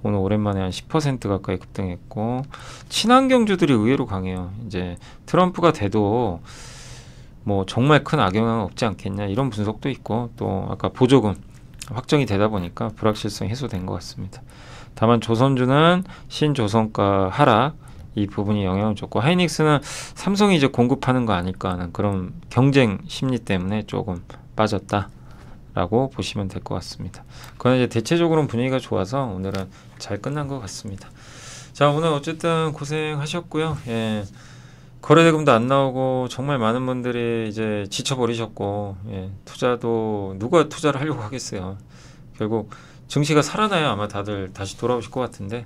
오늘 오랜만에 한 10% 가까이 급등했고, 친환경주들이 의외로 강해요. 이제 트럼프가 돼도 뭐 정말 큰 악영향은 없지 않겠냐 이런 분석도 있고, 또 아까 보조금 확정이 되다 보니까 불확실성이 해소된 것 같습니다. 다만 조선주는 신조선가 하락 이 부분이 영향을 줬고, 하이닉스는 삼성이 이제 공급하는 거 아닐까 하는 그런 경쟁 심리 때문에 조금 빠졌다라고 보시면 될 것 같습니다. 그건 이제 대체적으로는 분위기가 좋아서 오늘은 잘 끝난 것 같습니다. 자, 오늘 어쨌든 고생하셨고요. 예. 거래대금도 안 나오고 정말 많은 분들이 이제 지쳐버리셨고, 예. 투자도 누가 투자를 하려고 하겠어요. 결국 증시가 살아나야 아마 다들 다시 돌아오실 것 같은데,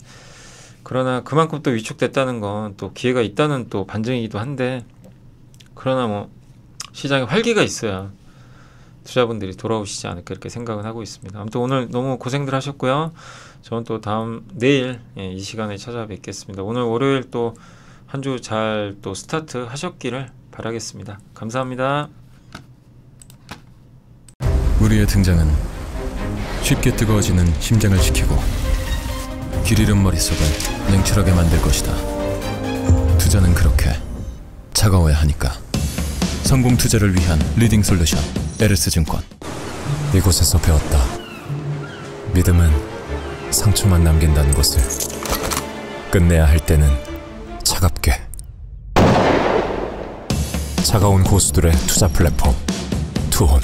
그러나 그만큼 또 위축됐다는 건 또 기회가 있다는 또 반증이기도 한데, 그러나 뭐 시장에 활기가 있어야 투자분들이 돌아오시지 않을까 이렇게 생각은 하고 있습니다. 아무튼 오늘 너무 고생들 하셨고요. 저는 또 내일 이 시간에 찾아뵙겠습니다. 오늘 월요일 또 한 주 잘 또 스타트 하셨기를 바라겠습니다. 감사합니다. 우리의 등장은 쉽게 뜨거워지는 심장을 지키고 길 잃은 머릿속을 냉철하게 만들 것이다. 투자는 그렇게 차가워야 하니까. 성공 투자를 위한 리딩 솔루션 LS증권. 이곳에서 배웠다. 믿음은 상처만 남긴다는 것을. 끝내야 할 때는 차갑게. 차가운 고수들의 투자 플랫폼 투혼.